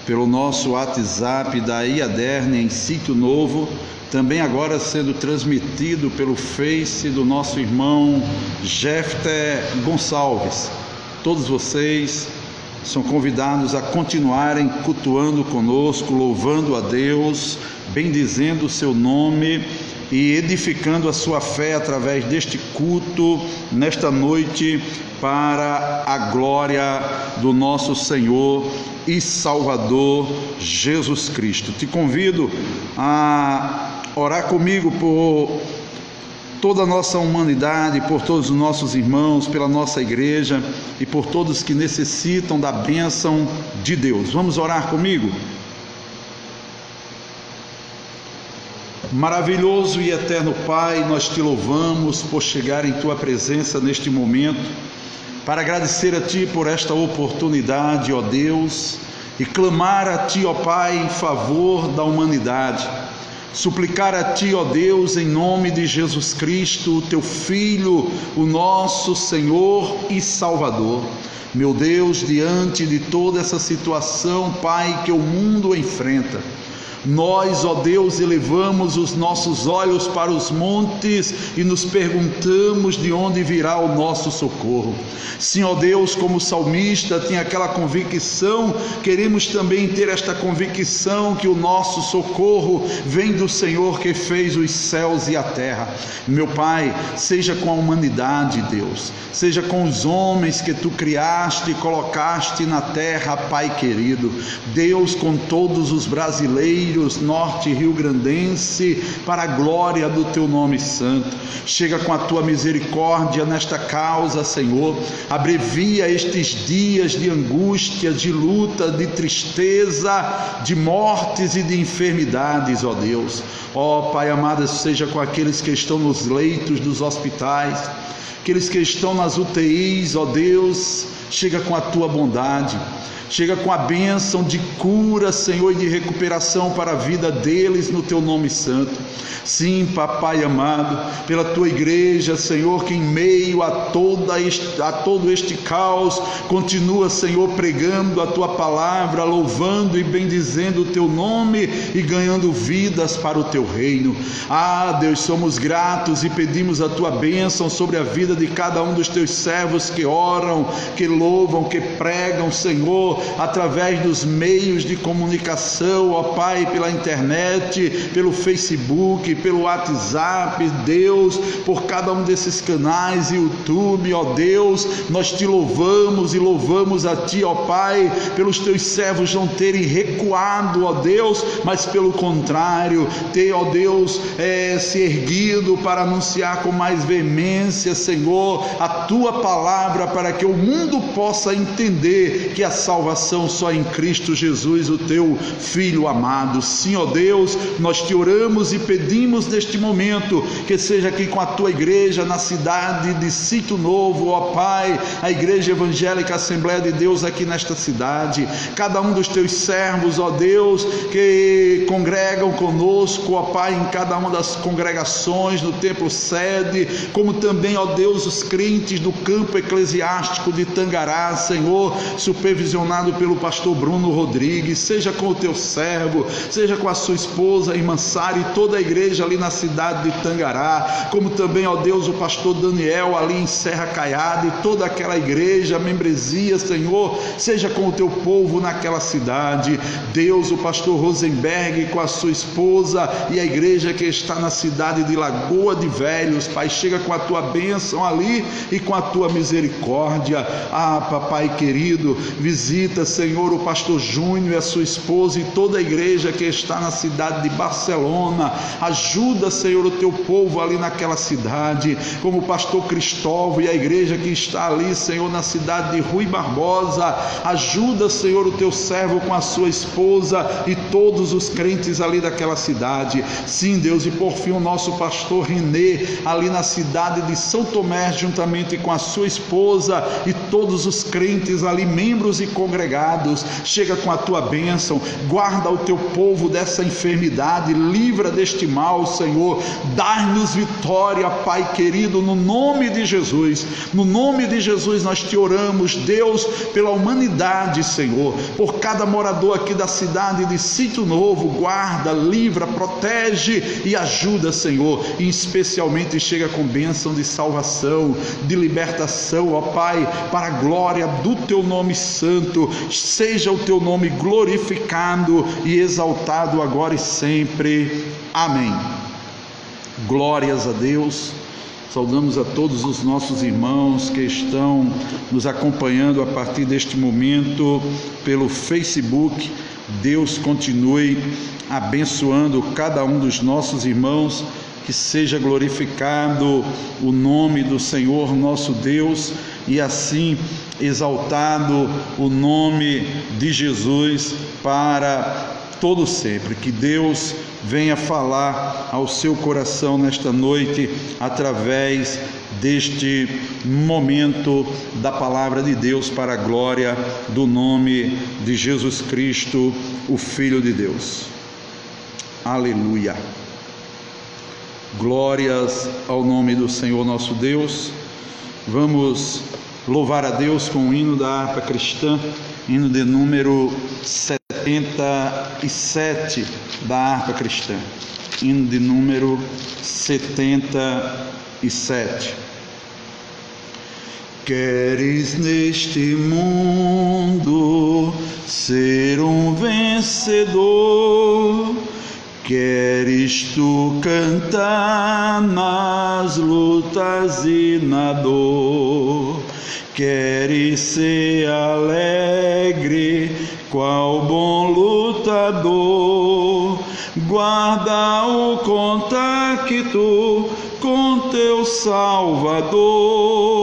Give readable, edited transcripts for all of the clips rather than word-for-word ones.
pelo nosso WhatsApp da IADERN em Sítio Novo, também agora sendo transmitido pelo Face do nosso irmão Jefter Gonçalves. Todos vocês são convidados a continuarem cultuando conosco, louvando a Deus, bendizendo o seu nome e edificando a sua fé através deste culto, nesta noite, para a glória do nosso Senhor e Salvador Jesus Cristo. Te convido a orar comigo por toda a nossa humanidade, por todos os nossos irmãos, pela nossa igreja e por todos que necessitam da bênção de Deus. Vamos orar comigo? Maravilhoso e eterno Pai, nós te louvamos por chegar em tua presença neste momento, para agradecer a ti por esta oportunidade, ó Deus, e clamar a ti, ó Pai, em favor da humanidade. Suplicar a ti, ó Deus, em nome de Jesus Cristo, o teu Filho, o nosso Senhor e Salvador. Meu Deus, diante de toda essa situação, Pai, que o mundo enfrenta, nós, ó Deus, elevamos os nossos olhos para os montes e nos perguntamos de onde virá o nosso socorro. Sim, ó Deus, como o salmista tinha aquela convicção, queremos também ter esta convicção que o nosso socorro vem do Senhor que fez os céus e a terra. Meu Pai, seja com a humanidade, Deus, seja com os homens que tu criaste e colocaste na terra, Pai querido. Deus, com todos os brasileiros, norte rio-grandense, para a glória do teu nome santo. Chega com a tua misericórdia nesta causa, Senhor. Abrevia estes dias de angústia, de luta, de tristeza, de mortes e de enfermidades, ó Deus. Ó Pai amado, seja com aqueles que estão nos leitos dos hospitais, aqueles que estão nas UTIs, ó Deus. Chega com a tua bondade. Chega com a bênção de cura, Senhor, e de recuperação para a vida deles no teu nome santo. Sim, Papai amado, pela tua igreja, Senhor, que em meio a todo este caos, continua, Senhor, pregando a tua palavra, louvando e bendizendo o teu nome e ganhando vidas para o teu reino. Ah, Deus, somos gratos e pedimos a tua bênção sobre a vida de cada um dos teus servos que oram, que louvam, que pregam, Senhor, através dos meios de comunicação, ó Pai, pela internet, pelo Facebook, pelo WhatsApp, Deus, por cada um desses canais, YouTube, ó Deus, nós te louvamos e louvamos a ti, ó Pai, pelos teus servos não terem recuado, ó Deus, mas pelo contrário, ter, ó Deus, se erguido para anunciar com mais veemência, Senhor, a tua palavra, para que o mundo possa entender que a salvação só em Cristo Jesus, o teu Filho amado. Sim, ó Deus, nós te oramos e pedimos neste momento que seja aqui com a tua igreja na cidade de Sítio Novo, ó Pai, a Igreja Evangélica Assembleia de Deus aqui nesta cidade, cada um dos teus servos, ó Deus, que congregam conosco, ó Pai, em cada uma das congregações no templo sede, como também, ó Deus, os crentes do campo eclesiástico de Tangará, Senhor, supervisionado pelo pastor Bruno Rodrigues. Seja com o teu servo, seja com a sua esposa, a irmã Sara e toda a igreja ali na cidade de Tangará, como também, ó Deus, o pastor Daniel ali em Serra Caiada e toda aquela igreja, a membresia, Senhor, seja com o teu povo naquela cidade. Deus, o pastor Rosenberg com a sua esposa e a igreja que está na cidade de Lagoa de Velhos, Pai, chega com a tua bênção ali e com a tua misericórdia. Ah, Papai querido, visita, Senhor, o pastor Júnior e a sua esposa e toda a igreja que está na cidade de Barcelona. Ajuda, Senhor, o teu povo ali naquela cidade, como o pastor Cristóvão e a igreja que está ali, Senhor, na cidade de Rui Barbosa. Ajuda, Senhor, o teu servo com a sua esposa e todos os crentes ali daquela cidade. Sim, Deus, e por fim o nosso pastor Renê ali na cidade de São Tomé Tomé, juntamente com a sua esposa e todos os crentes ali, membros e congregados. Chega com a tua bênção, guarda o teu povo dessa enfermidade, livra deste mal, Senhor. Dai-nos vitória, Pai querido, no nome de Jesus. No nome de Jesus nós te oramos, Deus, pela humanidade, Senhor, por cada morador aqui da cidade de Sítio Novo. Guarda, livra, protege e ajuda, Senhor, e especialmente chega com bênção de salvação, de libertação, ó Pai, para a glória do teu nome santo. Seja o teu nome glorificado e exaltado agora e sempre. Amém. Glórias a Deus. Saudamos a todos os nossos irmãos que estão nos acompanhando a partir deste momento pelo Facebook. Deus continue abençoando cada um dos nossos irmãos, que seja glorificado o nome do Senhor nosso Deus e assim exaltado o nome de Jesus para todo sempre. Que Deus venha falar ao seu coração nesta noite através deste momento da palavra de Deus, para a glória do nome de Jesus Cristo, o Filho de Deus. Aleluia. Glórias ao nome do Senhor nosso Deus. Vamos louvar a Deus com o hino da harpa cristã, hino de número 77 da harpa cristã, hino de número 77. Queres neste mundo ser um vencedor? Queres tu cantar nas lutas e na dor? Queres ser alegre, qual bom lutador? Guarda o contacto com teu Salvador.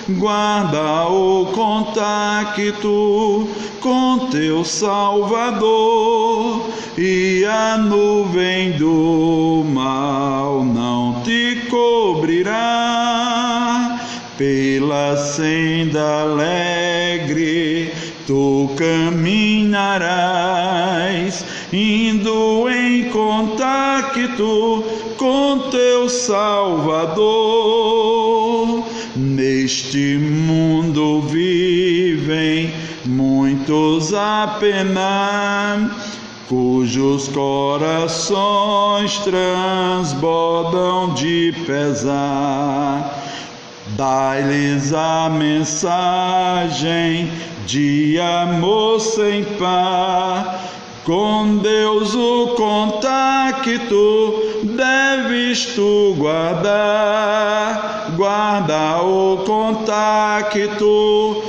Guarda o contacto com teu Salvador, e a nuvem do mal não te cobrirá. Pela senda alegre tu caminharás, indo em contacto com teu Salvador. Neste mundo vivem muitos a penar, cujos corações transbordam de pesar. Dai-lhes a mensagem de amor sem par. Com Deus o contacto deves tu guardar. Guarda o contacto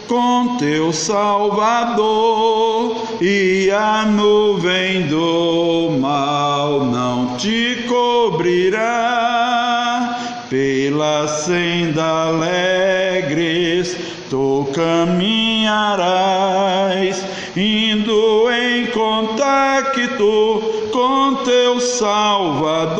com teu Salvador, e a nuvem do mal não te cobrirá. Pela senda alegres tu caminharás, indo em contacto com teu Salvador.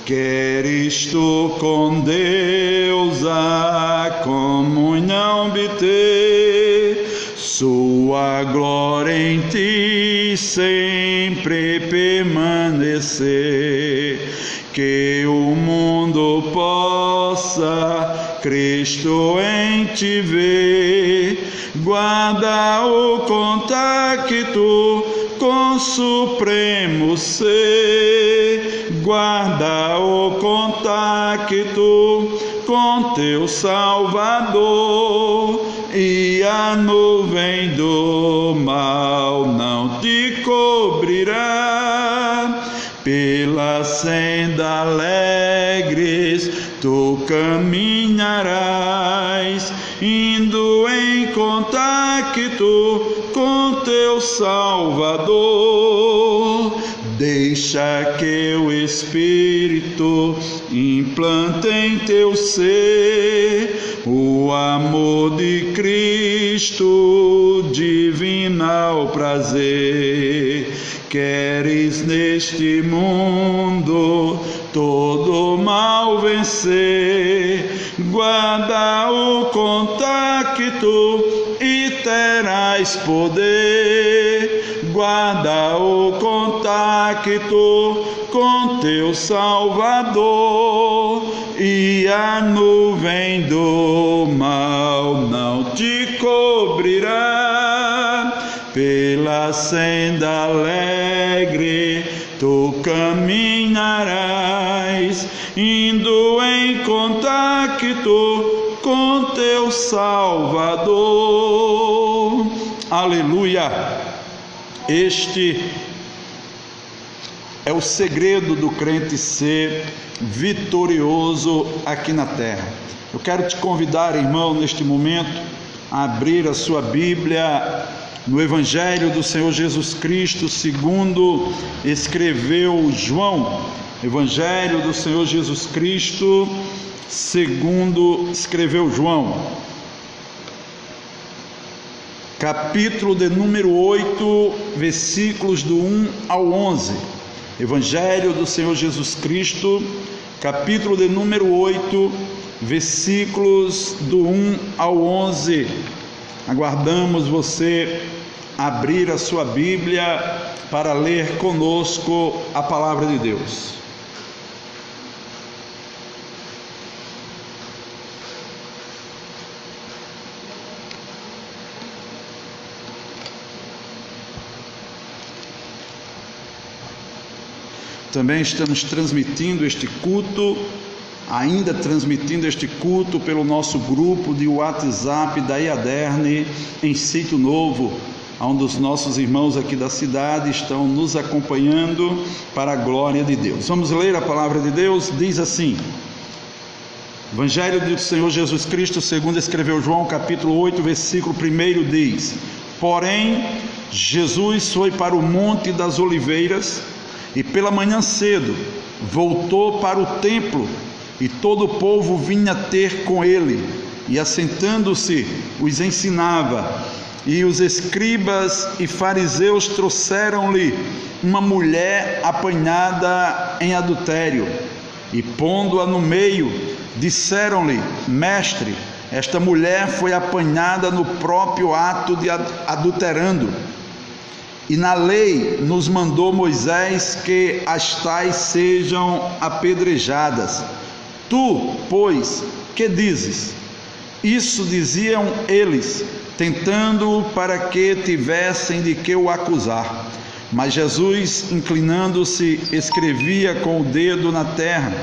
Queres tu com Deus a comunhão obter, sua glória em ti sempre permanecer. Que o mundo possa Cristo em ti ver. Guarda o contacto com supremo ser. Guarda o contacto com teu Salvador, e a nuvem do mal não te cobrirá. Pela senda alegres tu caminharás, indo em contacto com teu Salvador. Deixa que o Espírito implante em teu ser o amor de Cristo, divinal prazer. Queres neste mundo todo mal vencer? vencer. Guarda o contacto e terás poder. Guarda o contacto com teu Salvador, e a nuvem do mal não te cobrirá. Pela senda alegre tu caminharás, indo em contacto com teu Salvador. Aleluia! Este é o segredo do crente ser vitorioso aqui na terra. Eu quero te convidar, irmão, neste momento, a abrir a sua Bíblia no Evangelho do Senhor Jesus Cristo, segundo escreveu João. Evangelho do Senhor Jesus Cristo, segundo escreveu João. Capítulo de número 8, versículos do 1 ao 11. Evangelho do Senhor Jesus Cristo, capítulo de número 8, versículos do 1 ao 11. Aguardamos você abrir a sua Bíblia para ler conosco a palavra de Deus. Também estamos transmitindo este culto, ainda transmitindo este culto pelo nosso grupo de WhatsApp da IADERN em Sítio Novo, onde os nossos irmãos aqui da cidade estão nos acompanhando para a glória de Deus. Vamos ler a palavra de Deus, diz assim: Evangelho do Senhor Jesus Cristo, segundo escreveu João, capítulo 8, versículo 1 diz: Porém, Jesus foi para o Monte das Oliveiras, e pela manhã cedo voltou para o templo, e todo o povo vinha ter com ele, e assentando-se os ensinava. E os escribas e fariseus trouxeram-lhe uma mulher apanhada em adultério, e pondo-a no meio, disseram-lhe: Mestre, esta mulher foi apanhada no próprio ato de adulterando. E na lei nos mandou Moisés que as tais sejam apedrejadas. Tu, pois, que dizes? Isso diziam eles, tentando para que tivessem de que o acusar. Mas Jesus, inclinando-se, escrevia com o dedo na terra.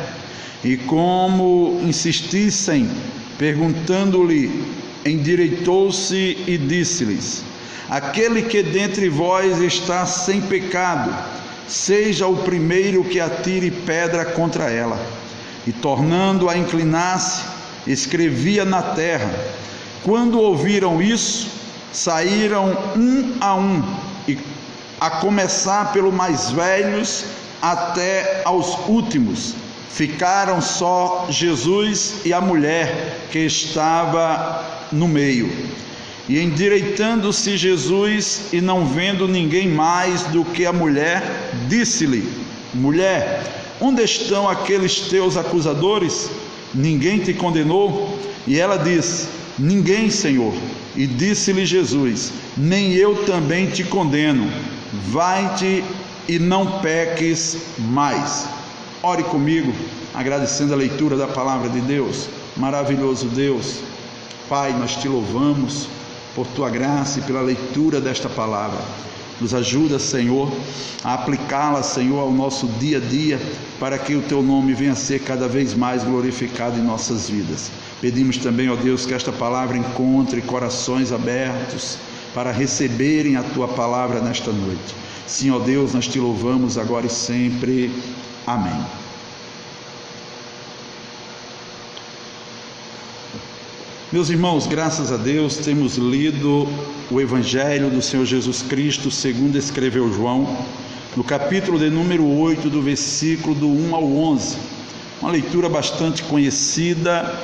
E como insistissem, perguntando-lhe, endireitou-se e disse-lhes: Aquele que dentre vós está sem pecado, seja o primeiro que atire pedra contra ela. E tornando a inclinar-se, escrevia na terra. Quando ouviram isso, saíram um, e a começar pelo mais velhos até aos últimos. Ficaram só Jesus e a mulher que estava no meio. E endireitando-se Jesus, e não vendo ninguém mais do que a mulher, disse-lhe: Mulher, onde estão aqueles teus acusadores? Ninguém te condenou? E ela disse: Ninguém, Senhor. E disse-lhe Jesus: Nem eu também te condeno. Vai-te e não peques mais. Ore comigo, agradecendo a leitura da palavra de Deus. Maravilhoso Deus, Pai, nós te louvamos por tua graça e pela leitura desta palavra. Nos ajuda, Senhor, a aplicá-la, Senhor, ao nosso dia a dia, para que o teu nome venha a ser cada vez mais glorificado em nossas vidas. Pedimos também, ó Deus, que esta palavra encontre corações abertos para receberem a tua palavra nesta noite. Sim, ó Deus, nós te louvamos agora e sempre. Amém. Meus irmãos, graças a Deus, temos lido o Evangelho do Senhor Jesus Cristo, segundo escreveu João, no capítulo de número 8, do versículo do 1 ao 11. Uma leitura bastante conhecida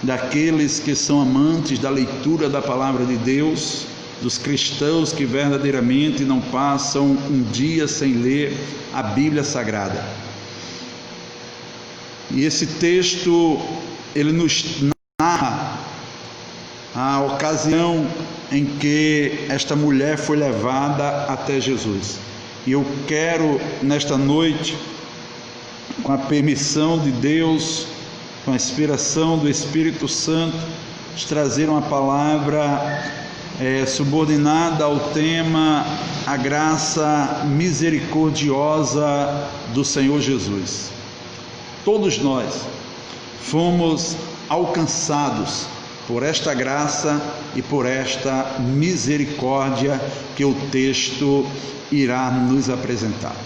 daqueles que são amantes da leitura da palavra de Deus, dos cristãos que verdadeiramente não passam um dia sem ler a Bíblia Sagrada. E esse texto, ele nos narra a ocasião em que esta mulher foi levada até Jesus. E eu quero, nesta noite, com a permissão de Deus, com a inspiração do Espírito Santo, trazer uma palavra subordinada ao tema a graça misericordiosa do Senhor Jesus. Todos nós fomos alcançados por esta graça e por esta misericórdia que o texto irá nos apresentar.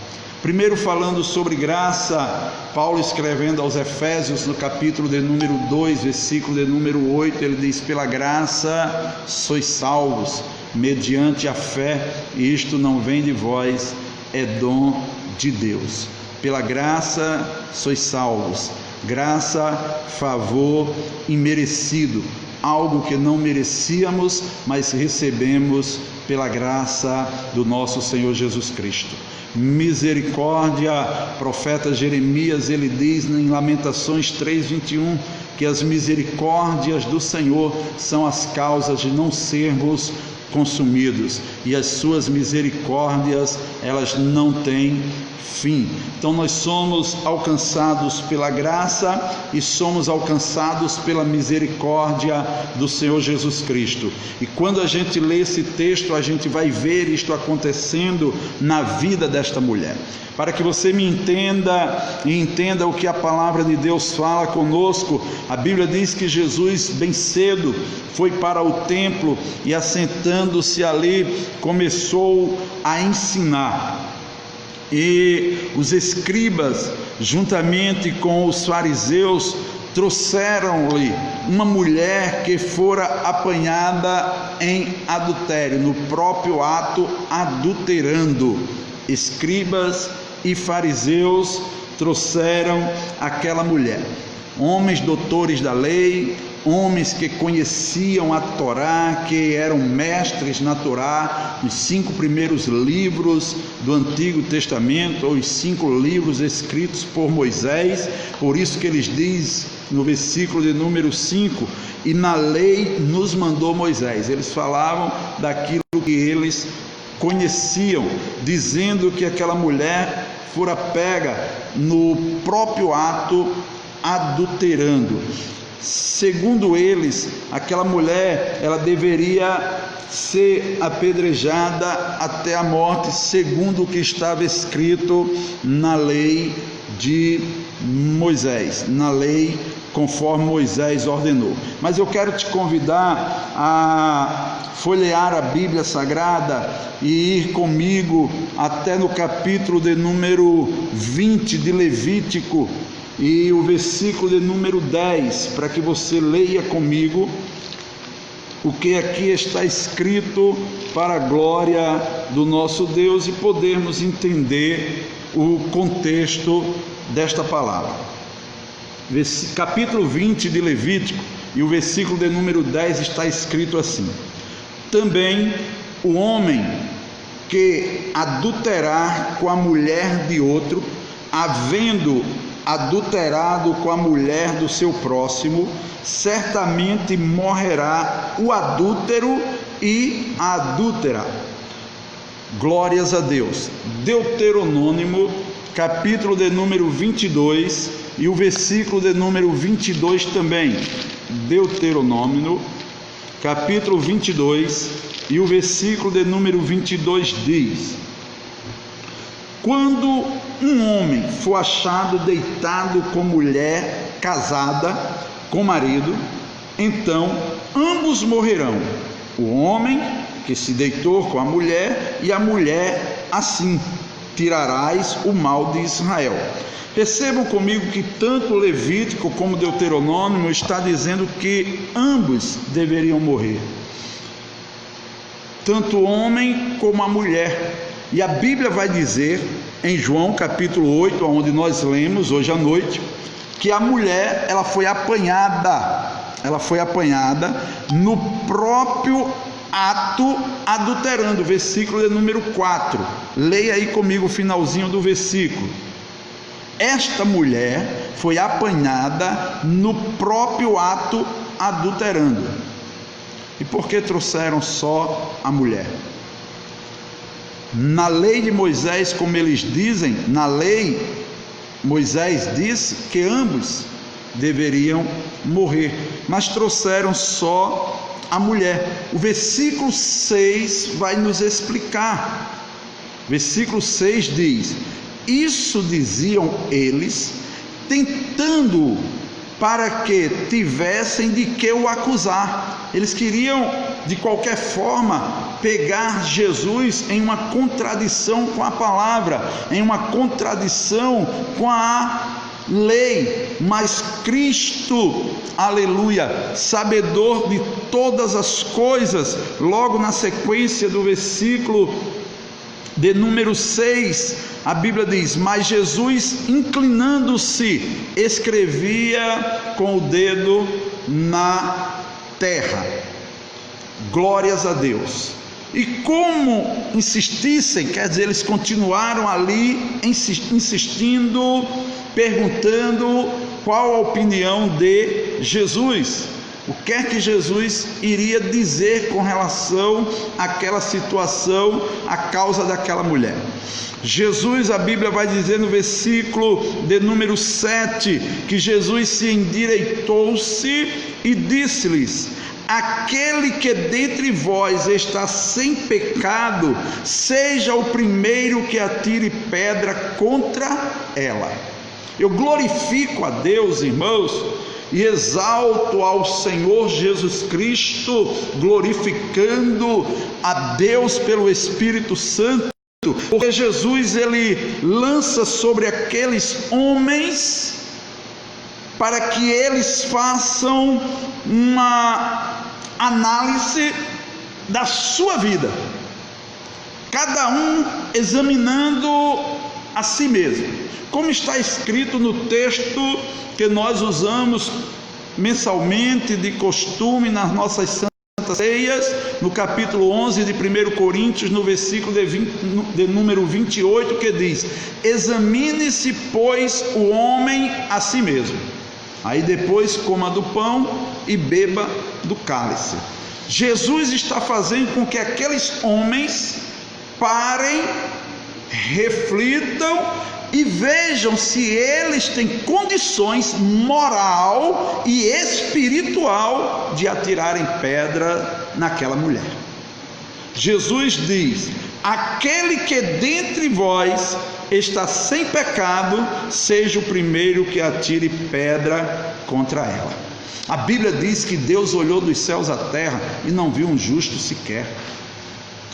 Primeiro, falando sobre graça, Paulo escrevendo aos Efésios, no capítulo de número 2, versículo de número 8, ele diz: pela graça sois salvos, mediante a fé, e isto não vem de vós, é dom de Deus. Pela graça sois salvos, graça, favor imerecido, algo que não merecíamos, mas recebemos pela graça do nosso Senhor Jesus Cristo. Misericórdia, profeta Jeremias, ele diz em Lamentações 3:21, que as misericórdias do Senhor são as causas de não sermos consumidos, e as suas misericórdias, elas não têm fim. Então nós somos alcançados pela graça e somos alcançados pela misericórdia do Senhor Jesus Cristo. E quando a gente lê esse texto, a gente vai ver isto acontecendo na vida desta mulher. Para que você me entenda e entenda o que a palavra de Deus fala conosco, a Bíblia diz que Jesus bem cedo foi para o templo e, assentando-se ali, começou a ensinar. E os escribas, juntamente com os fariseus, trouxeram-lhe uma mulher que fora apanhada em adultério, no próprio ato, adulterando. Escribas e fariseus trouxeram aquela mulher, homens doutores da lei, homens que conheciam a Torá, que eram mestres na Torá, os 5 primeiros livros do Antigo Testamento, ou os 5 livros escritos por Moisés. Por isso que eles dizem no versículo de número 5, e na lei nos mandou Moisés. Eles falavam daquilo que eles conheciam, dizendo que aquela mulher fora pega no próprio ato, adulterando. Segundo eles, aquela mulher, ela deveria ser apedrejada até a morte, segundo o que estava escrito na lei de Moisés, na lei conforme Moisés ordenou. Mas eu quero te convidar a folhear a Bíblia Sagrada e ir comigo até no capítulo de número 20 de Levítico, e o versículo de número 10, para que você leia comigo o que aqui está escrito, para a glória do nosso Deus e podermos entender o contexto desta palavra. Capítulo 20 de Levítico, e o versículo de número 10 está escrito assim: também o homem que adulterar com a mulher de outro, havendo adulterado com a mulher do seu próximo, certamente morrerá o adúltero e a adúltera. Glórias a Deus. Deuteronômio, capítulo de número 22, e o versículo de número 22 também. Deuteronômio, capítulo 22, e o versículo de número 22 diz: quando um homem for achado deitado com mulher casada com marido, então ambos morrerão, o homem que se deitou com a mulher e a mulher, assim tirarás o mal de Israel. Percebam comigo que tanto Levítico como Deuteronômio está dizendo que ambos deveriam morrer, tanto o homem como a mulher. E a Bíblia vai dizer em João capítulo 8, onde nós lemos hoje à noite, que a mulher, ela foi apanhada no próprio ato adulterando. Versículo de número 4, leia aí comigo o finalzinho do versículo. esta mulher foi apanhada no próprio ato adulterando. E por que trouxeram só a mulher? Na lei de Moisés, como eles dizem, na lei, Moisés disse que ambos deveriam morrer, mas trouxeram só a mulher. O versículo 6 vai nos explicar. Versículo 6 diz: isso diziam eles, tentando para que tivessem de que o acusar. Eles queriam, de qualquer forma, pegar Jesus em uma contradição com a palavra, em uma contradição com a lei, mas Cristo, aleluia, sabedor de todas as coisas, logo na sequência do versículo de número 6, a Bíblia diz: mas Jesus, inclinando-se, escrevia com o dedo na terra. Glórias a Deus. E como insistissem, quer dizer, eles continuaram ali insistindo, perguntando qual a opinião de Jesus. O que é que Jesus iria dizer com relação àquela situação, à causa daquela mulher? Jesus, a Bíblia vai dizer no versículo de número 7, que Jesus se endireitou-se e disse-lhes: aquele que dentre vós está sem pecado, seja o primeiro que atire pedra contra ela. Eu glorifico a Deus, irmãos, e exalto ao Senhor Jesus Cristo, glorificando a Deus pelo Espírito Santo, porque Jesus, ele lança sobre aqueles homens para que eles façam uma análise da sua vida, cada um examinando a si mesmo, como está escrito no texto que nós usamos mensalmente de costume nas nossas santas ceias, no capítulo 11 de 1 Coríntios, no versículo de número 28, que diz: examine-se, pois, o homem a si mesmo, aí depois coma do pão e beba do cálice. Jesus está fazendo com que aqueles homens parem, reflitam e vejam se eles têm condições moral e espiritual de atirarem pedra naquela mulher. Jesus diz: aquele que dentre vós está sem pecado, seja o primeiro que atire pedra contra ela. A Bíblia diz que Deus olhou dos céus à terra e não viu um justo sequer.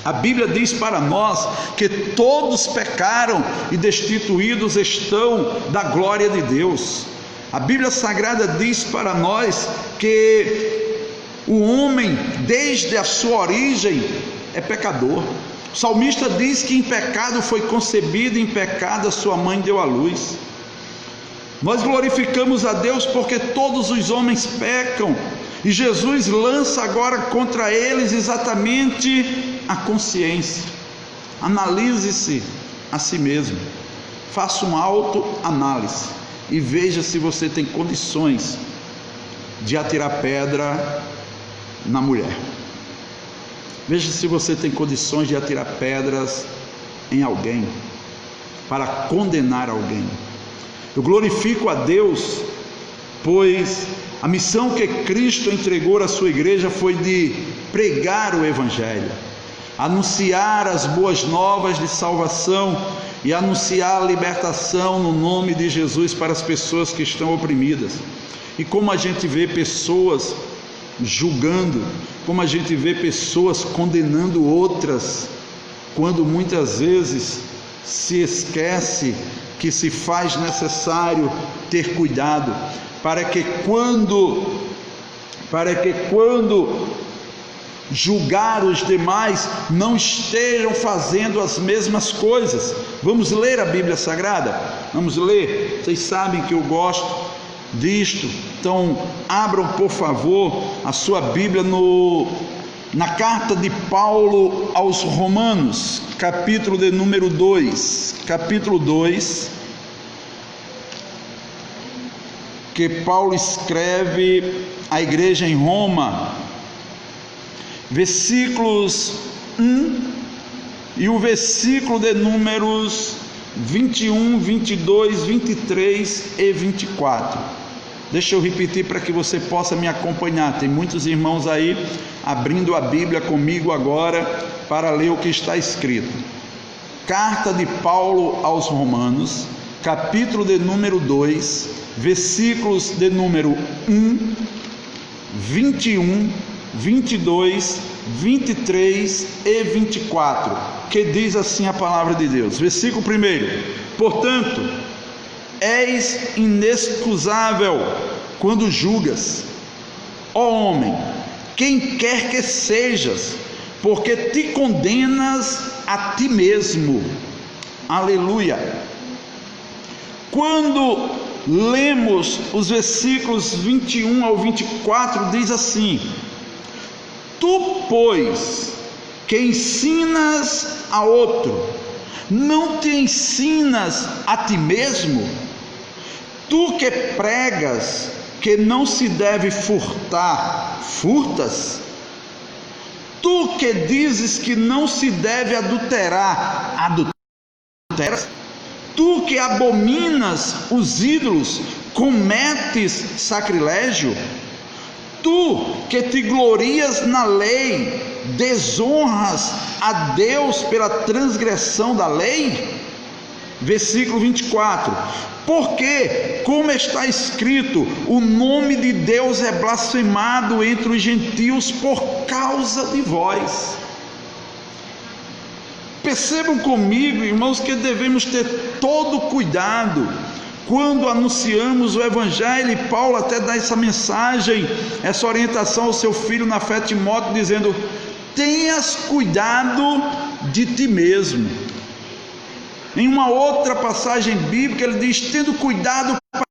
A Bíblia diz para nós que todos pecaram e destituídos estão da glória de Deus. A Bíblia Sagrada diz para nós que o homem, desde a sua origem, é pecador. O salmista diz que em pecado foi concebido, em pecado a sua mãe deu à luz. Nós glorificamos a Deus porque todos os homens pecam, e Jesus lança agora contra eles exatamente a consciência. Analise-se a si mesmo, faça uma autoanálise e veja se você tem condições de atirar pedra na mulher. Veja se você tem condições de atirar pedras em alguém, para condenar alguém. Eu glorifico a Deus, pois a missão que Cristo entregou à sua igreja foi de pregar o Evangelho, anunciar as boas novas de salvação e anunciar a libertação no nome de Jesus para as pessoas que estão oprimidas. E como a gente vê pessoas julgando, como a gente vê pessoas condenando outras, quando muitas vezes se esquece que se faz necessário ter cuidado, para que quando julgar os demais não estejam fazendo as mesmas coisas. Vamos ler a Bíblia Sagrada? Vamos ler? Vocês sabem que eu gosto disto, então abram por favor a sua Bíblia na carta de Paulo aos Romanos, capítulo de número 2, capítulo 2, que Paulo escreve à igreja em Roma, versículos 1 e o versículo de números 21, 22, 23 e 24. Deixa eu repetir para que você possa me acompanhar. Tem muitos irmãos aí abrindo a Bíblia comigo agora para ler o que está escrito. Carta de Paulo aos Romanos, capítulo de número 2, versículos de número 1, 21, 22, 23 e 24, que diz assim a palavra de Deus. Versículo 1: Portanto, és inexcusável quando julgas, ó homem, quem quer que sejas, porque te condenas a ti mesmo. Aleluia. Quando lemos os versículos 21 ao 24, diz assim: Tu, pois, que ensinas a outro, não te ensinas a ti mesmo? Tu que pregas que não se deve furtar, furtas? Tu que dizes que não se deve adulterar, adulteras? Tu que abominas os ídolos, cometes sacrilégio? Tu que te glorias na lei, desonras a Deus pela transgressão da lei? Versículo 24: Porque, como está escrito, o nome de Deus é blasfemado entre os gentios por causa de vós. Percebam comigo, irmãos, que devemos ter todo cuidado quando anunciamos o Evangelho. E Paulo até dá essa mensagem, essa orientação ao seu filho na fé, Timóteo, dizendo: tenhas cuidado de ti mesmo. Em uma outra passagem bíblica ele diz: tendo cuidado para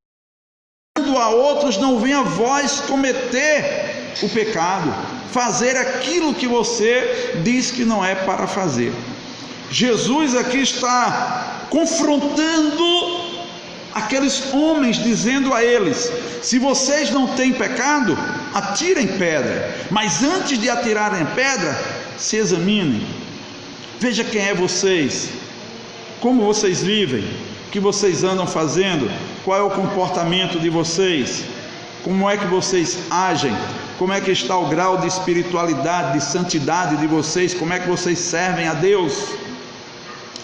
quando a outros não venha a vós cometer o pecado, fazer aquilo que você diz que não é para fazer. Jesus aqui está confrontando aqueles homens, dizendo a eles: se vocês não têm pecado, atirem pedra, mas antes de atirarem pedra, se examinem, veja quem é vocês, como vocês vivem, o que vocês andam fazendo, qual é o comportamento de vocês, como é que vocês agem, como é que está o grau de espiritualidade, de santidade de vocês, como é que vocês servem a Deus.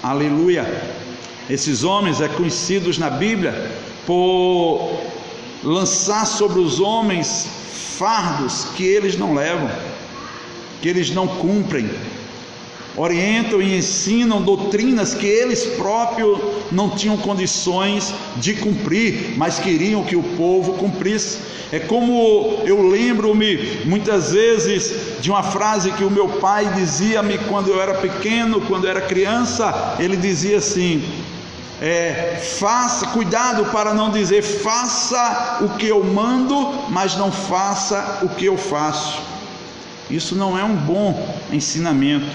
Aleluia. Esses homens é conhecidos na Bíblia por lançar sobre os homens fardos que eles não levam, que eles não cumprem, orientam e ensinam doutrinas que eles próprios não tinham condições de cumprir, mas queriam que o povo cumprisse. É como eu lembro-me muitas vezes de uma frase que o meu pai dizia-me quando eu era pequeno, quando eu era criança. Ele dizia assim: faça, cuidado para não dizer faça o que eu mando, mas não faça o que eu faço. Isso não é um bom ensinamento,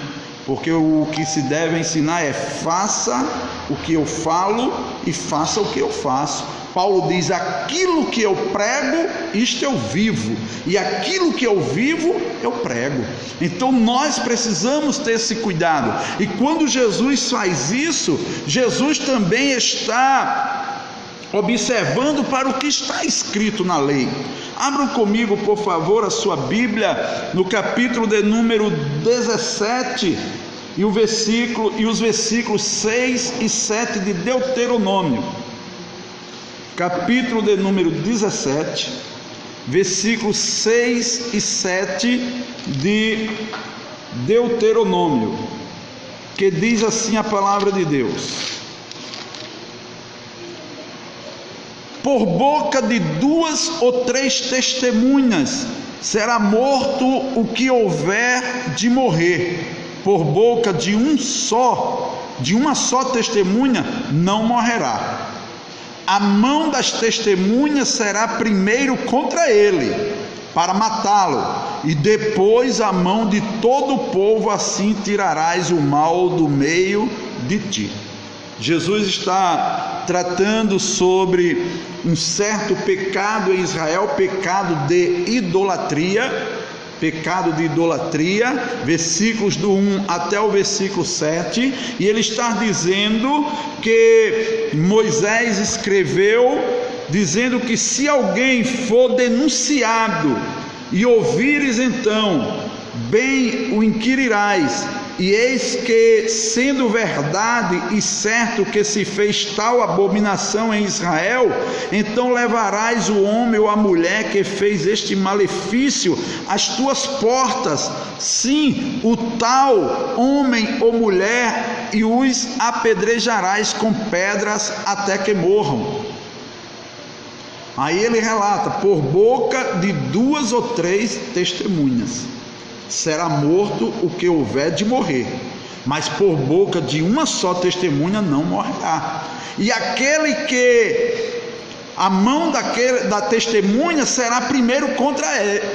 porque o que se deve ensinar é: faça o que eu falo e faça o que eu faço. Paulo diz: aquilo que eu prego, isto eu vivo, e aquilo que eu vivo, eu prego. Então nós precisamos ter esse cuidado, e quando Jesus faz isso, Jesus também está observando para o que está escrito na lei. Abram comigo, por favor, a sua Bíblia no capítulo de número 17 e os versículos 6 e 7 de Deuteronômio. Capítulo de número 17, versículos 6 e 7 de Deuteronômio, que diz assim a palavra de Deus: por boca de 2 ou 3 testemunhas será morto o que houver de morrer, por boca de uma só testemunha não morrerá. A mão das testemunhas será primeiro contra ele, para matá-lo, e depois a mão de todo o povo, assim tirarás o mal do meio de ti. Jesus está tratando sobre um certo pecado em Israel, pecado de idolatria, versículos do 1 até o versículo 7, e ele está dizendo que Moisés escreveu, dizendo que se alguém for denunciado, e ouvires então, bem o inquirirás, e eis que, sendo verdade e certo que se fez tal abominação em Israel, então levarás o homem ou a mulher que fez este malefício às tuas portas, sim, o tal homem ou mulher, e os apedrejarás com pedras até que morram. Aí ele relata: por boca de 2 ou 3 testemunhas será morto o que houver de morrer, mas por boca de uma só testemunha não morrerá. E aquele que a mão da testemunha será primeiro contra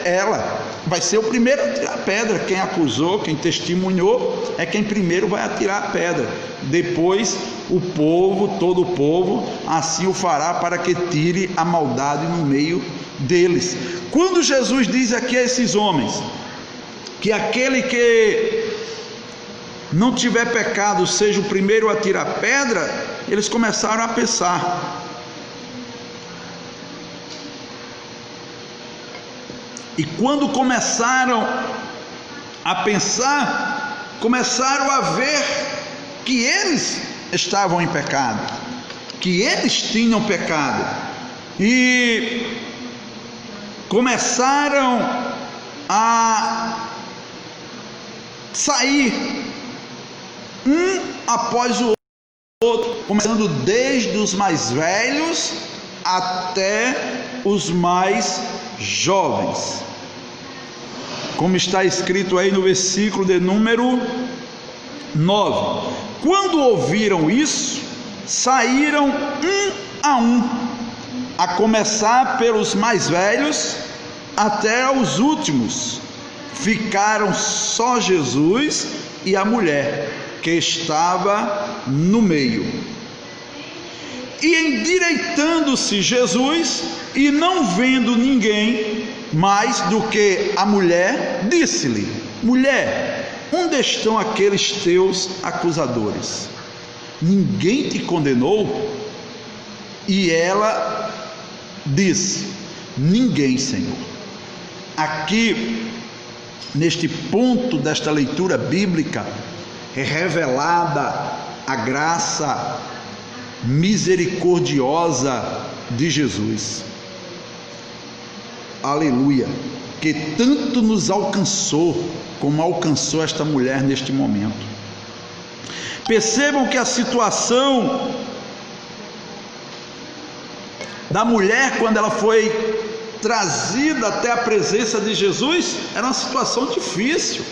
ela, vai ser o primeiro a tirar a pedra. Quem acusou, quem testemunhou, é quem primeiro vai atirar a pedra. Depois o povo, todo o povo, assim o fará, para que tire a maldade no meio deles. Quando Jesus diz aqui a esses homens que aquele que não tiver pecado seja o primeiro a tirar pedra, eles começaram a pensar. E quando começaram a pensar, começaram a ver que eles estavam em pecado, que eles tinham pecado, e começaram a sair um após o outro, começando desde os mais velhos até os mais jovens, como está escrito aí no versículo de número 9. Quando ouviram isso, saíram um, a começar pelos mais velhos até os últimos. Ficaram só Jesus e a mulher que estava no meio. E endireitando-se Jesus, e não vendo ninguém mais do que a mulher, disse-lhe: mulher, onde estão aqueles teus acusadores? Ninguém te condenou? E ela disse: ninguém, Senhor. Aqui, neste ponto desta leitura bíblica, é revelada a graça misericordiosa de Jesus. Aleluia! Que tanto nos alcançou, como alcançou esta mulher neste momento. Percebam que a situação da mulher, quando ela foi trazida até a presença de Jesus, era uma situação difícil.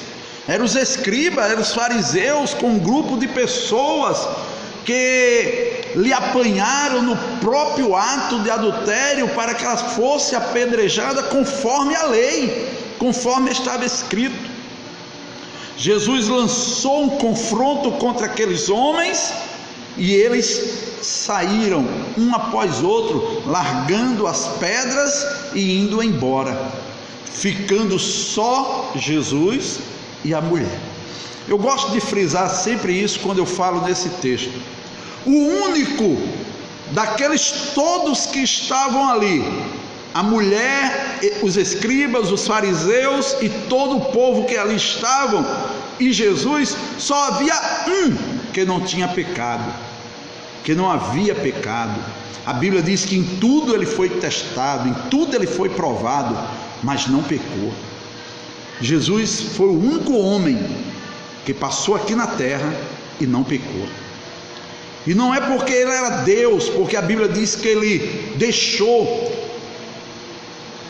Eram os escribas, eram os fariseus, com um grupo de pessoas que lhe apanharam no próprio ato de adultério, para que ela fosse apedrejada conforme a lei, conforme estava escrito. Jesus lançou um confronto contra aqueles homens, e eles saíram um após outro, largando as pedras e indo embora, ficando só Jesus e a mulher. Eu gosto de frisar sempre isso quando eu falo nesse texto. O único daqueles todos que estavam ali, a mulher, os escribas, os fariseus e todo o povo que ali estavam, e Jesus, só havia um que não tinha pecado, que não havia pecado. A Bíblia diz que em tudo ele foi testado, em tudo ele foi provado, mas não pecou. Jesus foi o único homem que passou aqui na terra e não pecou. E não é porque ele era Deus, porque a Bíblia diz que ele deixou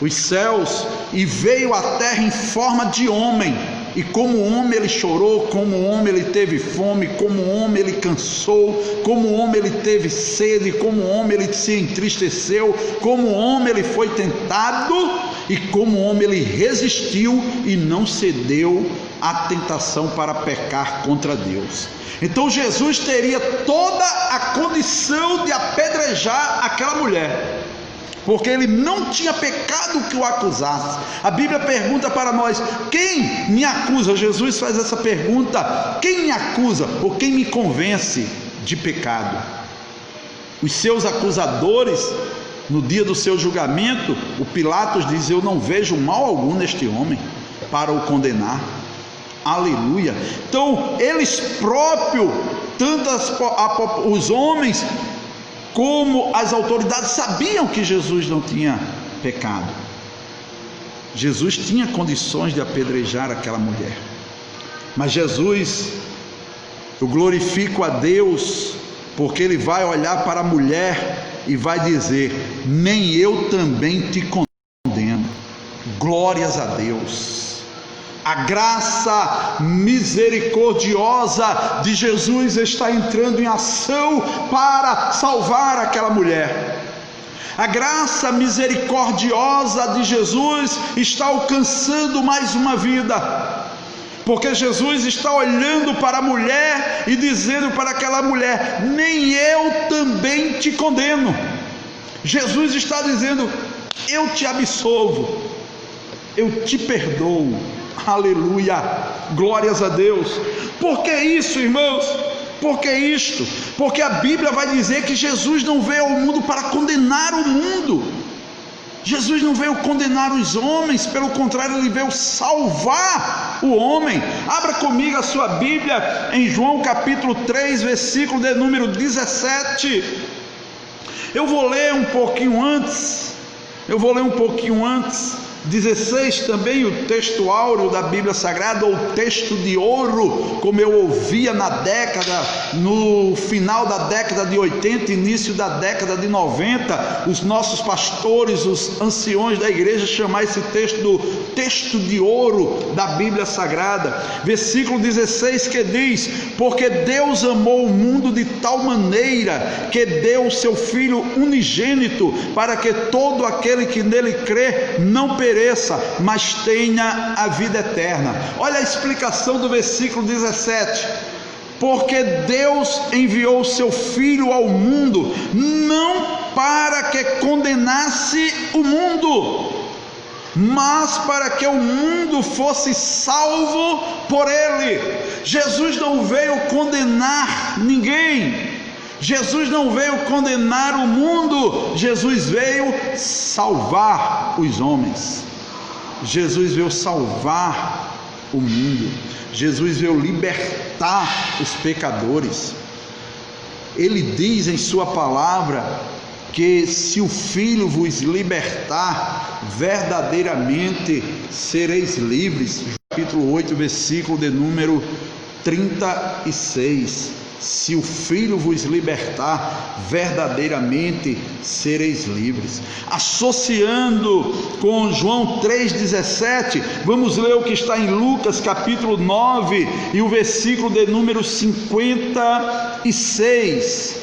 os céus e veio à terra em forma de homem, e como homem ele chorou, como homem ele teve fome, como homem ele cansou, como homem ele teve sede, como homem ele se entristeceu, como homem ele foi tentado, e como homem ele resistiu e não cedeu à tentação para pecar contra Deus. Então Jesus teria toda a condição de apedrejar aquela mulher, porque ele não tinha pecado que o acusasse. A Bíblia pergunta para nós: quem me acusa? Jesus faz essa pergunta: quem me acusa ou quem me convence de pecado? Os seus acusadores, no dia do seu julgamento, o Pilatos diz: eu não vejo mal algum neste homem para o condenar. Aleluia. Então eles próprios, tanto os homens como as autoridades, sabiam que Jesus não tinha pecado. Jesus tinha condições de apedrejar aquela mulher, mas Jesus, eu glorifico a Deus, porque ele vai olhar para a mulher e vai dizer: nem eu também te condeno. Glórias a Deus. A graça misericordiosa de Jesus está entrando em ação para salvar aquela mulher. A graça misericordiosa de Jesus está alcançando mais uma vida, porque Jesus está olhando para a mulher e dizendo para aquela mulher: nem eu também te condeno. Jesus está dizendo: eu te absolvo, eu te perdoo. Aleluia, glórias a Deus. Por que isso, irmãos? Por que isto? Porque a Bíblia vai dizer que Jesus não veio ao mundo para condenar o mundo. Jesus não veio condenar os homens, pelo contrário, ele veio salvar o homem. Abra comigo a sua Bíblia em João capítulo 3, versículo de número 17. Eu vou ler um pouquinho antes. 16 também, o texto áureo da Bíblia Sagrada, ou texto de ouro, como eu ouvia no final da década de 80, início da década de 90, os nossos pastores, os anciões da igreja, chamar esse texto do texto de ouro da Bíblia Sagrada. Versículo 16 que diz: porque Deus amou o mundo de tal maneira que deu o seu Filho unigênito, para que todo aquele que nele crê não pereça, mas tenha a vida eterna. Olha a explicação do versículo 17: porque Deus enviou o seu Filho ao mundo, não para que condenasse o mundo, mas para que o mundo fosse salvo por ele. Jesus não veio condenar ninguém, Jesus não veio condenar o mundo, Jesus veio salvar os homens. Jesus veio salvar o mundo. Jesus veio libertar os pecadores. Ele diz em sua palavra que se o Filho vos libertar, verdadeiramente sereis livres. Capítulo 8, versículo de número 36. Se o Filho vos libertar, verdadeiramente sereis livres. Associando com João 3,17, vamos ler o que está em Lucas capítulo 9 e o versículo de número 56.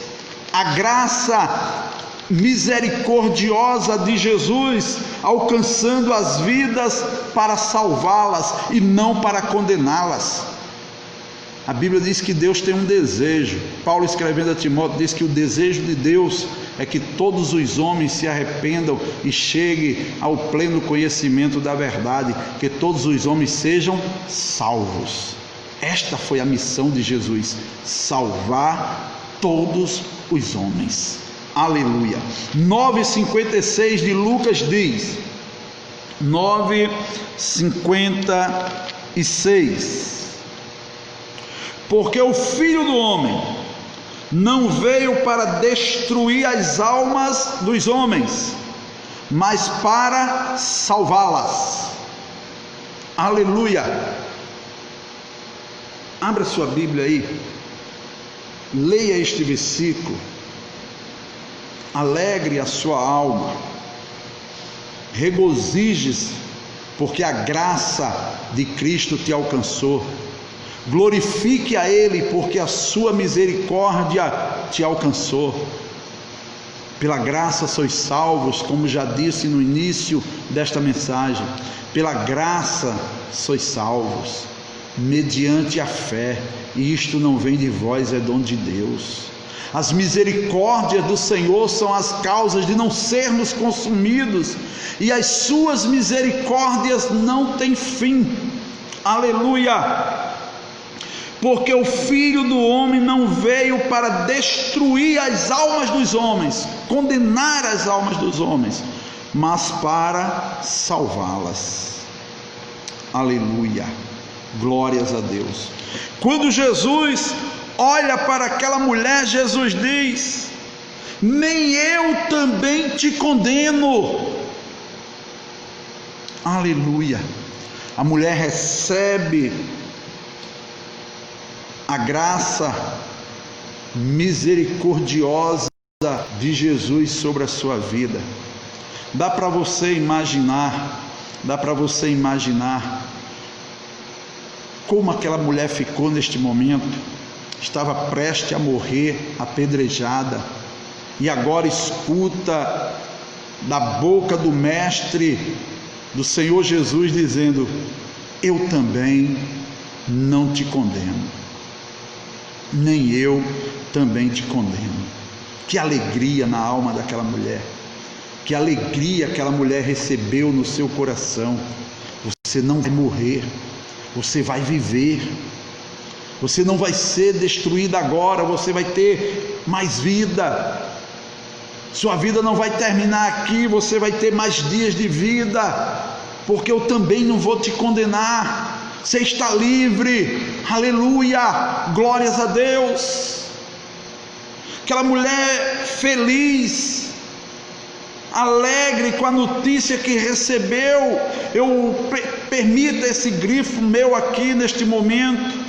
A graça misericordiosa de Jesus alcançando as vidas para salvá-las e não para condená-las. A Bíblia diz que Deus tem um desejo. Paulo, escrevendo a Timóteo, diz que o desejo de Deus é que todos os homens se arrependam e cheguem ao pleno conhecimento da verdade, que todos os homens sejam salvos. Esta foi a missão de Jesus: salvar todos os homens. Aleluia. 9,56 de Lucas diz, 9,56: porque o Filho do Homem não veio para destruir as almas dos homens, mas para salvá-las. Aleluia. Abra sua Bíblia aí, leia este versículo, alegre a sua alma, regozije-se, porque a graça de Cristo te alcançou. Glorifique a Ele, porque a sua misericórdia te alcançou. Pela graça sois salvos, como já disse no início desta mensagem. Pela graça sois salvos. mediante a fé, e isto não vem de vós, é dom de Deus. As misericórdias do Senhor são as causas de não sermos consumidos, e as suas misericórdias não têm fim. Aleluia! Porque o Filho do Homem não veio para destruir as almas dos homens, condenar as almas dos homens, mas para salvá-las. Aleluia! Glórias a Deus. Quando Jesus olha para aquela mulher, Jesus diz: nem eu também te condeno. Aleluia! A mulher recebe a graça misericordiosa de Jesus sobre a sua vida. Dá para você imaginar como aquela mulher ficou neste momento. Estava prestes a morrer, apedrejada, e agora escuta da boca do Mestre, do Senhor Jesus, dizendo: eu também não te condeno, nem eu também te condeno. Que alegria na alma daquela mulher, que alegria aquela mulher recebeu no seu coração. Você não vai morrer, você vai viver. Você não vai ser destruído agora, você vai ter mais vida. Sua vida não vai terminar aqui, você vai ter mais dias de vida, porque eu também não vou te condenar. Você está livre. Aleluia, glórias a Deus. Aquela mulher feliz, alegre com a notícia que recebeu. Eu permita esse grifo meu aqui neste momento.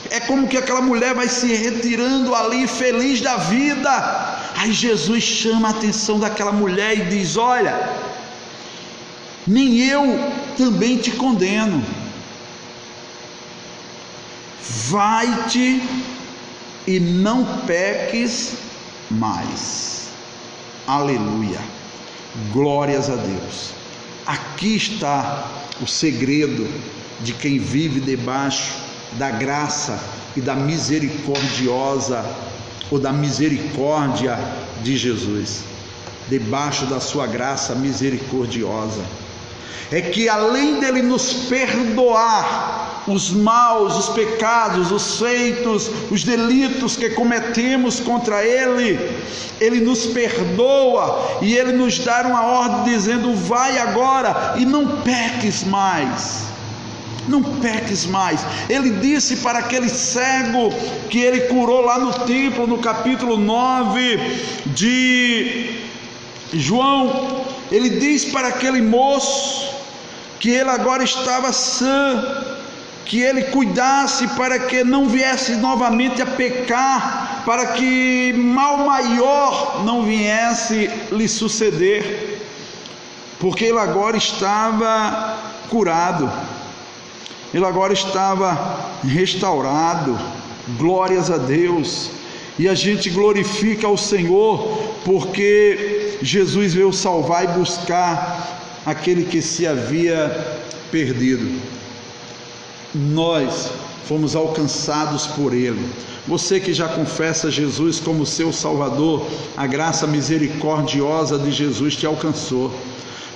É como que aquela mulher vai se retirando ali, feliz da vida. Aí Jesus chama a atenção daquela mulher e diz: olha, nem eu também te condeno. Vai-te e não peques mais. Aleluia, glórias a Deus. Aqui está o segredo de quem vive debaixo da graça e da misericordiosa, ou da misericórdia de Jesus. Debaixo da sua graça misericordiosa, é que além dele nos perdoar os maus, os pecados, os feitos, os delitos que cometemos contra ele, ele nos perdoa e ele nos dá uma ordem dizendo: vai agora e não peques mais. Não peques mais. Ele disse para aquele cego que ele curou lá no templo, no capítulo 9 de João, ele diz para aquele moço que ele agora estava sã, que ele cuidasse para que não viesse novamente a pecar, para que mal maior não viesse lhe suceder, porque ele agora estava curado. Ele agora estava restaurado. Glórias a Deus. E a gente glorifica ao Senhor, porque Jesus veio salvar e buscar aquele que se havia perdido. Nós fomos alcançados por Ele. Você que já confessa Jesus como seu Salvador, a graça misericordiosa de Jesus te alcançou.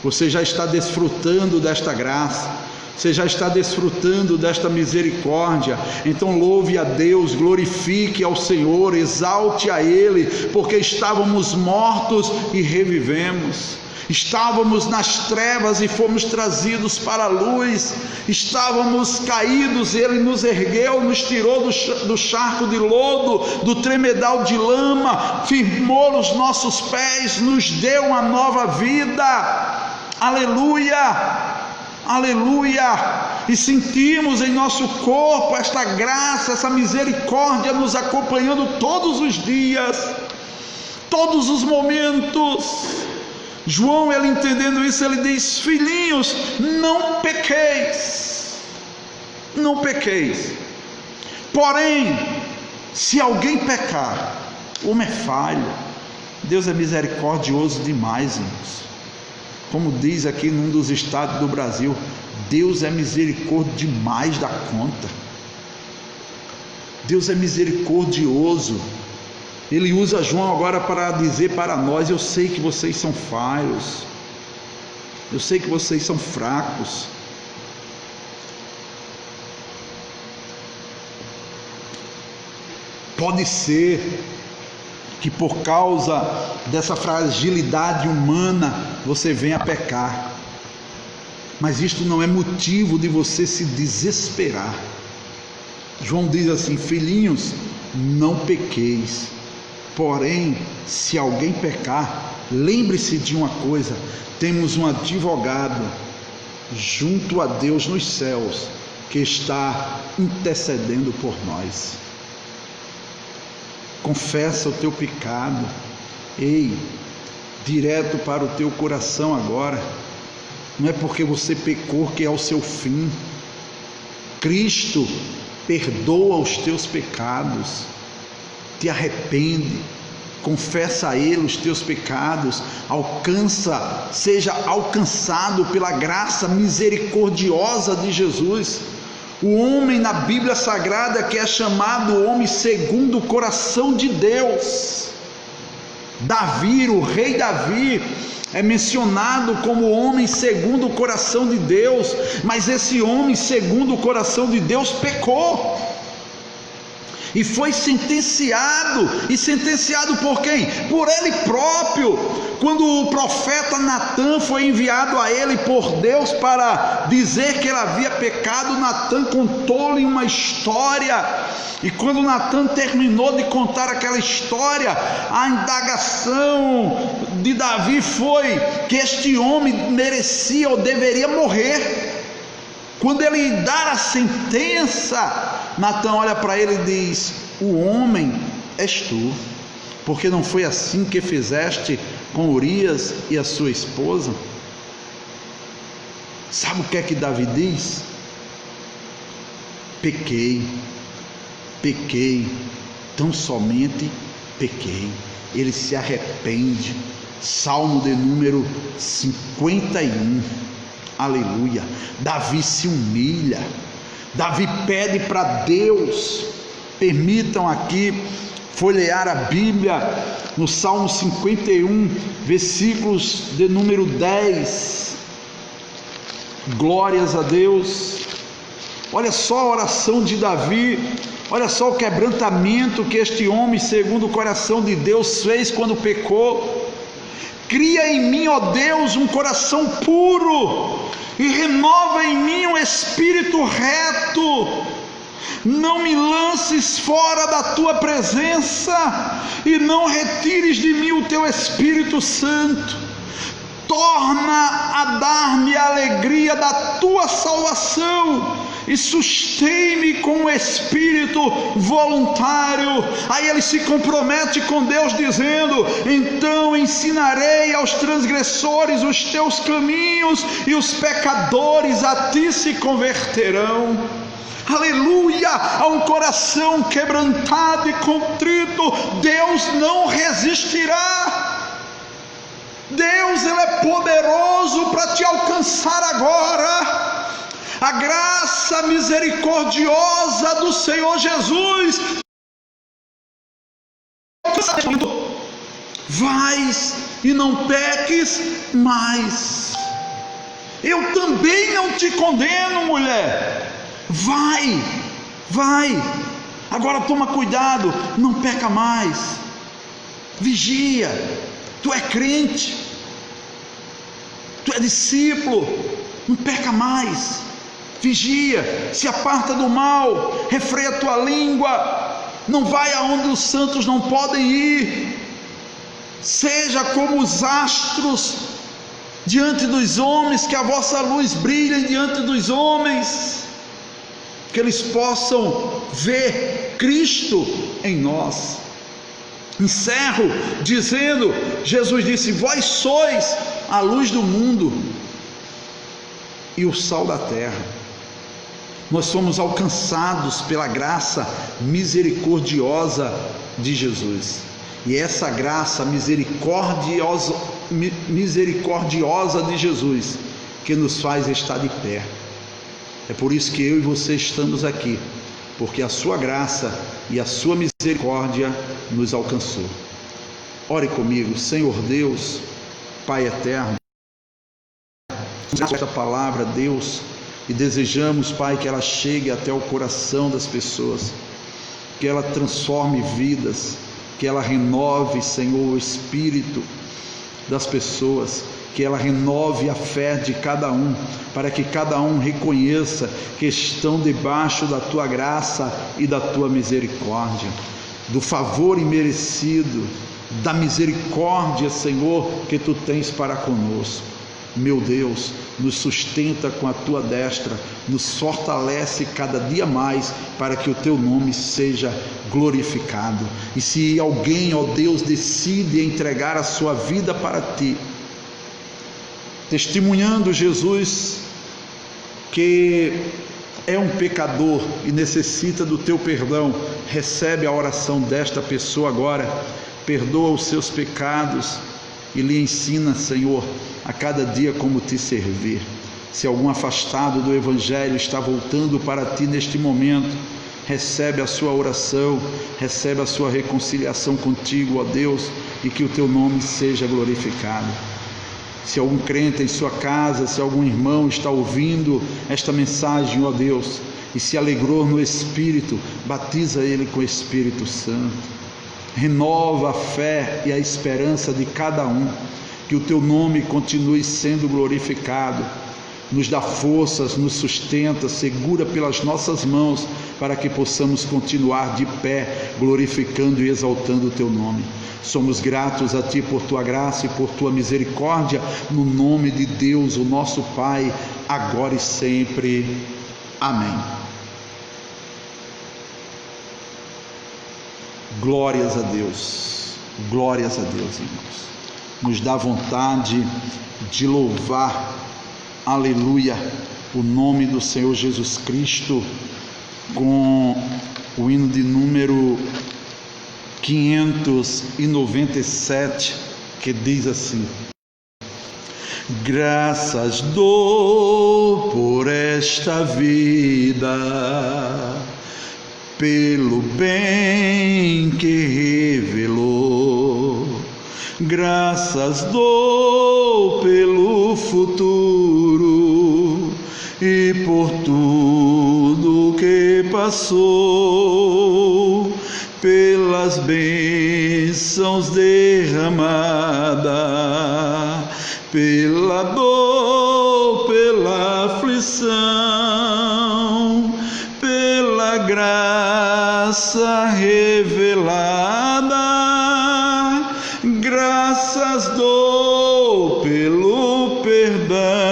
Você já está desfrutando desta graça. Você já está desfrutando desta misericórdia. Então louve a Deus, glorifique ao Senhor, exalte a Ele, porque estávamos mortos e revivemos. Estávamos nas trevas e fomos trazidos para a luz. Estávamos caídos e Ele nos ergueu, nos tirou do charco de lodo, do tremedal de lama, firmou os nossos pés, nos deu uma nova vida. Aleluia! Aleluia! E sentimos em nosso corpo esta graça, essa misericórdia nos acompanhando todos os dias, todos os momentos. João, ele entendendo isso, ele diz: filhinhos, não pequeis, não pequeis. Porém, se alguém pecar, o homem é falho, Deus é misericordioso demais, irmãos. Como diz aqui num dos estados do Brasil, Deus é misericórdia demais da conta. Deus é misericordioso. Ele usa João agora para dizer para nós: eu sei que vocês são falhos, eu sei que vocês são fracos. Pode ser que por causa dessa fragilidade humana você venha a pecar, mas isto não é motivo de você se desesperar. João diz assim: filhinhos, não pequeis, porém se alguém pecar, lembre-se de uma coisa: temos um advogado junto a Deus nos céus, que está intercedendo por nós. Confessa o teu pecado, direto para o teu coração agora. Não é porque você pecou que é o seu fim. Cristo perdoa os teus pecados. Te arrepende, confessa a Ele os teus pecados, seja alcançado pela graça misericordiosa de Jesus. O homem na Bíblia Sagrada que é chamado homem segundo o coração de Deus. Davi, o rei Davi, é mencionado como homem segundo o coração de Deus, mas esse homem segundo o coração de Deus pecou e foi sentenciado. E sentenciado por quem? Por ele próprio. Quando o profeta Natã foi enviado a ele por Deus para dizer que ele havia pecado, Natã contou-lhe uma história. E quando Natã terminou de contar aquela história, a indagação de Davi foi que este homem merecia ou deveria morrer. Quando ele dá a sentença, Natã olha para ele e diz: o homem és tu, porque não foi assim que fizeste com Urias e a sua esposa? Sabe o que é que Davi diz? Pequei, tão somente pequei. Ele se arrepende. Salmo de número 51. Aleluia. Davi se humilha. Davi pede para Deus. Permitam aqui folhear a Bíblia no Salmo 51, versículos de número 10. Glórias a Deus. Olha só a oração de Davi. Olha só o quebrantamento que este homem segundo o coração de Deus fez quando pecou. Cria em mim, ó Deus, um coração puro e renova em mim um espírito reto. Não me lances fora da tua presença e não retires de mim o teu Espírito Santo. Torna a dar-me a alegria da tua salvação e sustém-me com um espírito voluntário. Aí ele se compromete com Deus dizendo: então ensinarei aos transgressores os teus caminhos e os pecadores a ti se converterão. Aleluia! A um coração quebrantado e contrito, Deus não resistirá. Deus, Ele é poderoso para te alcançar agora. A graça misericordiosa do Senhor Jesus. Vais e não peques mais. Eu também não te condeno, mulher. Vai. Agora toma cuidado, não peca mais. Vigia. Tu é crente, tu é discípulo, não peca mais. Vigia, se aparta do mal, refreia a tua língua, não vai aonde os santos não podem ir. Seja como os astros diante dos homens, que a vossa luz brilhe diante dos homens, que eles possam ver Cristo em nós. Encerro dizendo, Jesus disse: vós sois a luz do mundo e o sal da terra. Nós somos alcançados pela graça misericordiosa de Jesus, e essa graça misericordiosa de Jesus que nos faz estar de pé. É por isso que eu e você estamos aqui, porque a sua graça e a sua misericórdia nos alcançou. Ore comigo. Senhor Deus, Pai eterno, esta palavra, Deus, e desejamos, Pai, que ela chegue até o coração das pessoas, que ela transforme vidas, que ela renove, Senhor, o espírito das pessoas, que ela renove a fé de cada um, para que cada um reconheça que estão debaixo da Tua graça e da Tua misericórdia, do favor imerecido, da misericórdia, Senhor, que Tu tens para conosco. Meu Deus, nos sustenta com a Tua destra, nos fortalece cada dia mais para que o Teu nome seja glorificado. E se alguém, ó Deus, decide entregar a sua vida para Ti, testemunhando Jesus que é um pecador e necessita do Teu perdão, recebe a oração desta pessoa agora, perdoa os seus pecados e lhe ensina, Senhor, a cada dia como Te servir. Se algum afastado do Evangelho está voltando para Ti neste momento, recebe a sua oração, recebe a sua reconciliação contigo, ó Deus, e que o Teu nome seja glorificado. Se algum crente em sua casa, se algum irmão está ouvindo esta mensagem, ó Deus, e se alegrou no Espírito, batiza ele com o Espírito Santo. Renova a fé e a esperança de cada um, que o Teu nome continue sendo glorificado, nos dá forças, nos sustenta, segura pelas nossas mãos, para que possamos continuar de pé, glorificando e exaltando o Teu nome. Somos gratos a Ti por Tua graça e por Tua misericórdia, no nome de Deus, o nosso Pai, agora e sempre. Amém. Glórias a Deus, irmãos. Nos dá vontade de louvar, aleluia, o nome do Senhor Jesus Cristo, com o hino de número 597, que diz assim: graças dou por esta vida, pelo bem que revelou, graças dou pelo futuro e por tudo que passou, pelas bênçãos derramadas, pela dor, pela aflição, pela graça revelada, graças dou pelo perdão.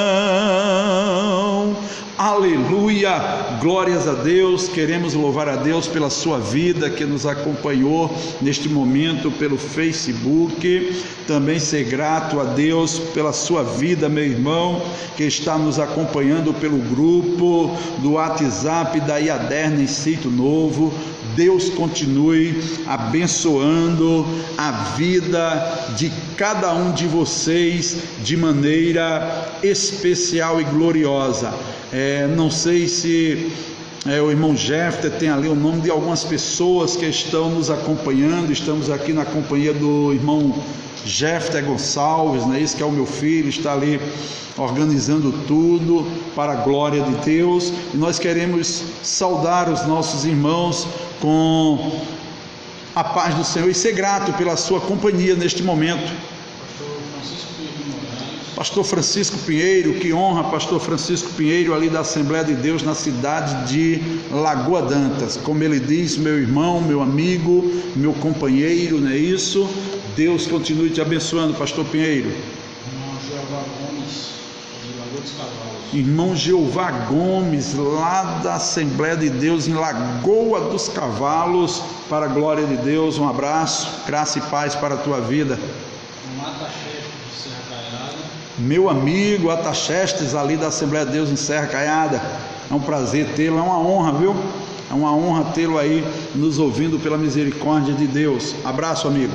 Aleluia, glórias a Deus. Queremos louvar a Deus pela sua vida que nos acompanhou neste momento pelo Facebook, também ser grato a Deus pela sua vida, meu irmão, que está nos acompanhando pelo grupo do WhatsApp da Iaderna em Sítio Novo. Deus continue abençoando a vida de cada um de vocês de maneira especial e gloriosa. Não sei se o irmão Jefter tem ali o nome de algumas pessoas que estão nos acompanhando. Estamos aqui na companhia do irmão Jefter Gonçalves, né? Esse que é o meu filho, está ali organizando tudo para a glória de Deus. E nós queremos saudar os nossos irmãos com a paz do Senhor e ser grato pela sua companhia neste momento. Pastor Francisco Pinheiro, que honra, Pastor Francisco Pinheiro, ali da Assembleia de Deus na cidade de Lagoa d'Antas. Como ele diz, meu irmão, meu amigo, meu companheiro, não é isso? Deus continue te abençoando, Pastor Pinheiro. Irmão Jeová Gomes, lá da Assembleia de Deus em Lagoa dos Cavalos, para a glória de Deus. Um abraço, graça e paz para a tua vida. Meu amigo Ataxestes, ali da Assembleia de Deus em Serra Caiada, é um prazer tê-lo, é uma honra, viu? É uma honra tê-lo aí nos ouvindo pela misericórdia de Deus. Abraço, amigo.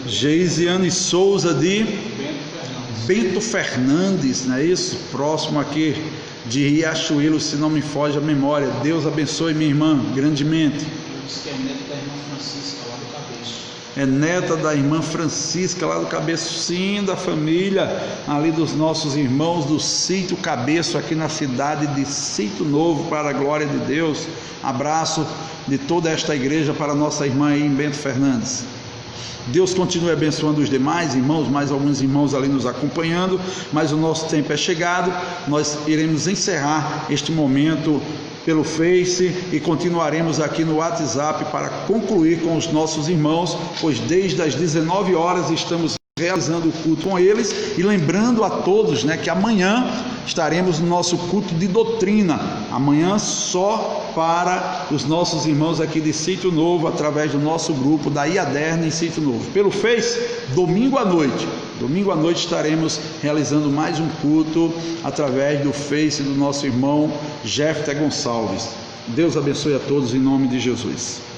Geisiane Souza de Bento Fernandes, não é isso? Próximo aqui de Riachuelo, se não me foge a memória. Deus abençoe minha irmã grandemente. Diz que é neta da irmã Francisca, lá do Cabeço. É neta da irmã Francisca, lá do Cabeço, sim, da família, ali dos nossos irmãos do Sítio Cabeço, aqui na cidade de Sítio Novo, para a glória de Deus. Abraço de toda esta igreja para a nossa irmã aí em Bento Fernandes. Deus continue abençoando os demais irmãos, mais alguns irmãos ali nos acompanhando, mas o nosso tempo é chegado. Nós iremos encerrar este momento pelo Face e continuaremos aqui no WhatsApp para concluir com os nossos irmãos, pois desde as 19 horas estamos realizando o culto com eles, e lembrando a todos, que amanhã estaremos no nosso culto de doutrina, amanhã só para os nossos irmãos aqui de Sítio Novo, através do nosso grupo da IADERN em Sítio Novo. Pelo Face, domingo à noite estaremos realizando mais um culto através do Face do nosso irmão Jefter Gonçalves. Deus abençoe a todos em nome de Jesus.